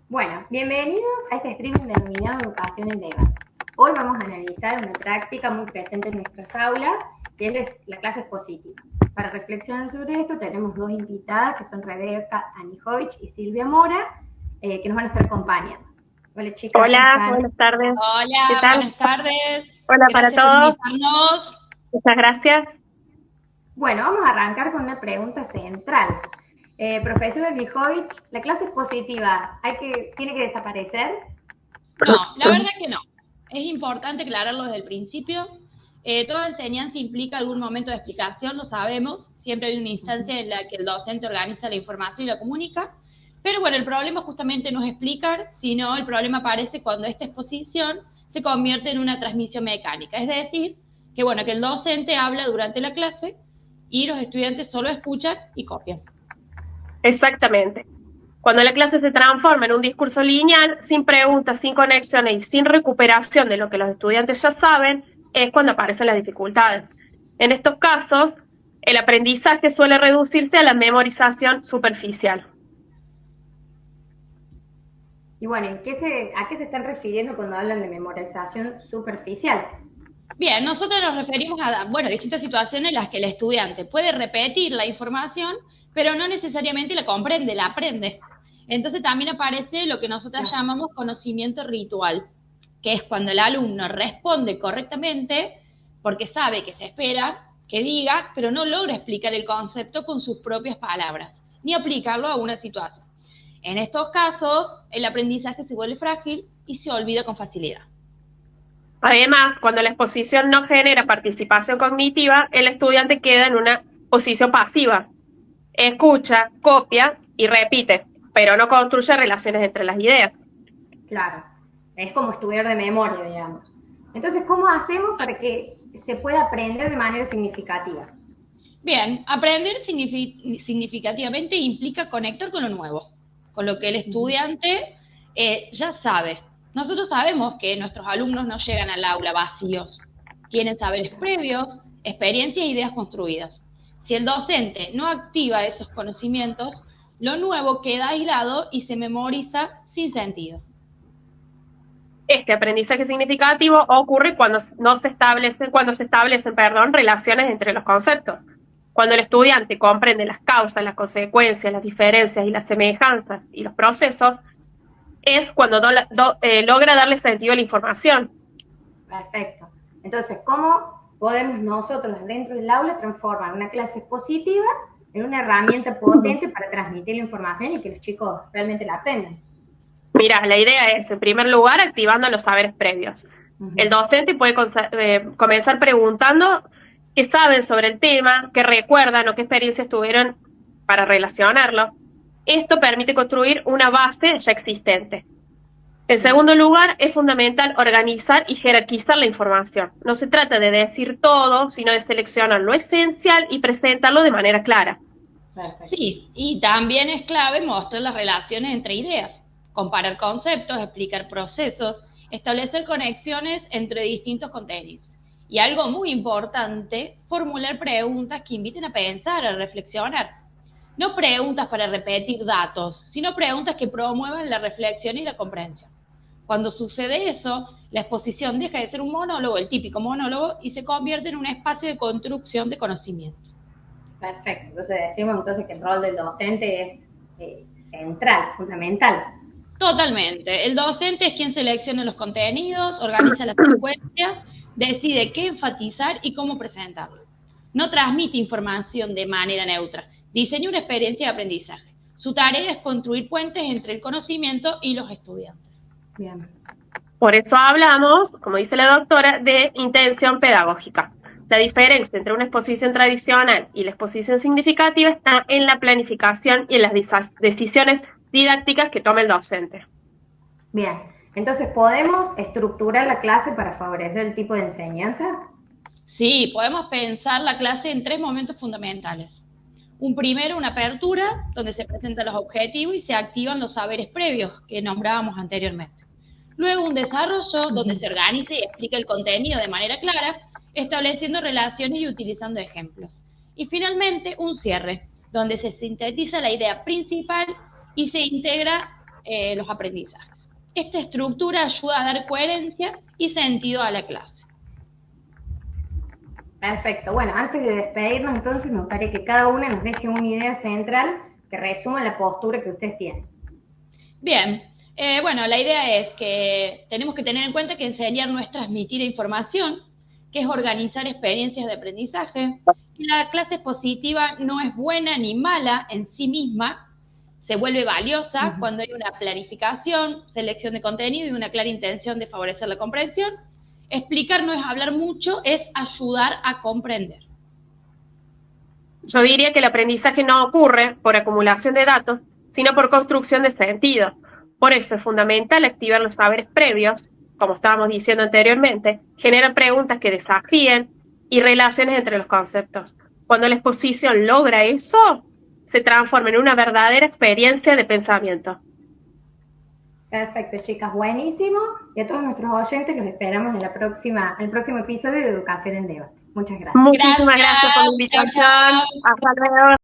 Bueno, bienvenidos a este streaming denominado Educación en Debate. Hoy vamos a analizar una práctica muy presente en nuestras aulas, que es la clase expositiva. Para reflexionar sobre esto tenemos dos invitadas, que son Rebeca Anijovic y Silvia Mora, que nos van a estar acompañando. Hola chicas, ¿cómo Hola, están? buenas tardes. ¿Qué Hola, tal? buenas tardes. Hola para Gracias por todos. invitarnos. Muchas gracias. Bueno, vamos a arrancar con una pregunta central. Profesor Anijovic, ¿la clase expositiva tiene que desaparecer? No, la verdad que no. Es importante aclararlo desde el principio. Toda enseñanza implica algún momento de explicación, lo sabemos. Siempre hay una instancia en la que el docente organiza la información y la comunica. Pero bueno, el problema justamente no es explicar, sino el problema aparece cuando esta exposición se convierte en una transmisión mecánica. Es decir, que bueno, que el docente habla durante la clase y los estudiantes solo escuchan y copian. Exactamente. Cuando la clase se transforma en un discurso lineal, sin preguntas, sin conexiones y sin recuperación de lo que los estudiantes ya saben, es cuando aparecen las dificultades. En estos casos, el aprendizaje suele reducirse a la memorización superficial. Y bueno, ¿a qué se están refiriendo cuando hablan de memorización superficial? Bien, nosotros nos referimos a, bueno, distintas situaciones en las que el estudiante puede repetir la información, pero no necesariamente la comprende, la aprende. Entonces también aparece lo que nosotros llamamos conocimiento ritual, que es cuando el alumno responde correctamente porque sabe que se espera que diga, pero no logra explicar el concepto con sus propias palabras, ni aplicarlo a una situación. En estos casos, el aprendizaje se vuelve frágil y se olvida con facilidad. Además, cuando la exposición no genera participación cognitiva, el estudiante queda en una posición pasiva. Escucha, copia y repite, pero no construye relaciones entre las ideas. Claro, es como estudiar de memoria, digamos. Entonces, ¿cómo hacemos para que se pueda aprender de manera significativa? Bien, aprender significativamente implica conectar con lo nuevo, con lo que el estudiante ya sabe. Nosotros sabemos que nuestros alumnos no llegan al aula vacíos, tienen saberes previos, experiencias e ideas construidas. Si el docente no activa esos conocimientos, lo nuevo queda aislado y se memoriza sin sentido. Este aprendizaje significativo ocurre cuando se establecen, relaciones entre los conceptos. Cuando el estudiante comprende las causas, las consecuencias, las diferencias y las semejanzas y los procesos, es cuando logra darle sentido a la información. Perfecto. Entonces, ¿cómo podemos nosotros dentro del aula transformar una clase expositiva en una herramienta potente para transmitir la información y que los chicos realmente la aprendan? Mirá, la idea es, en primer lugar, activando los saberes previos. El docente puede comenzar preguntando qué saben sobre el tema, qué recuerdan o qué experiencias tuvieron para relacionarlo. Esto permite construir una base ya existente. En segundo lugar, es fundamental organizar y jerarquizar la información. No se trata de decir todo, sino de seleccionar lo esencial y presentarlo de manera clara. Perfecto. Sí, y también es clave mostrar las relaciones entre ideas, comparar conceptos, explicar procesos, establecer conexiones entre distintos contenidos. Y algo muy importante, formular preguntas que inviten a pensar, a reflexionar. No preguntas para repetir datos, sino preguntas que promuevan la reflexión y la comprensión. Cuando sucede eso, la exposición deja de ser un monólogo, el típico monólogo, y se convierte en un espacio de construcción de conocimiento. Perfecto. Entonces decimos que el rol del docente es central, fundamental. Totalmente. El docente es quien selecciona los contenidos, organiza la secuencia, decide qué enfatizar y cómo presentarlo. No transmite información de manera neutra, diseña una experiencia de aprendizaje. Su tarea es construir puentes entre el conocimiento y los estudiantes. Bien. Por eso hablamos, como dice la doctora, de intención pedagógica. La diferencia entre una exposición tradicional y la exposición significativa está en la planificación y en las decisiones didácticas que toma el docente. Bien. Entonces, ¿podemos estructurar la clase para favorecer el tipo de enseñanza? Sí, podemos pensar la clase en 3 momentos fundamentales. Un primero, una apertura, donde se presentan los objetivos y se activan los saberes previos que nombrábamos anteriormente. Luego, un desarrollo, donde se organiza y explica el contenido de manera clara, estableciendo relaciones y utilizando ejemplos. Y finalmente, un cierre, donde se sintetiza la idea principal y se integra los aprendizajes. Esta estructura ayuda a dar coherencia y sentido a la clase. Perfecto. Bueno, antes de despedirnos, entonces, me gustaría que cada una nos deje una idea central que resuma la postura que ustedes tienen. Bien, bueno, la idea es que tenemos que tener en cuenta que enseñar no es transmitir información, que es organizar experiencias de aprendizaje, que la clase positiva no es buena ni mala en sí misma, se vuelve valiosa cuando hay una planificación, selección de contenido y una clara intención de favorecer la comprensión. Explicar no es hablar mucho, es ayudar a comprender. Yo diría que el aprendizaje no ocurre por acumulación de datos, sino por construcción de sentido. Por eso es fundamental activar los saberes previos, como estábamos diciendo anteriormente, generar preguntas que desafíen y relaciones entre los conceptos. Cuando la exposición logra eso, se transforma en una verdadera experiencia de pensamiento. Perfecto, chicas, buenísimo. Y a todos nuestros oyentes los esperamos en el próximo episodio de Educación en Debate. Muchas gracias. Muchísimas gracias por la invitación. Chao, chao. Hasta luego.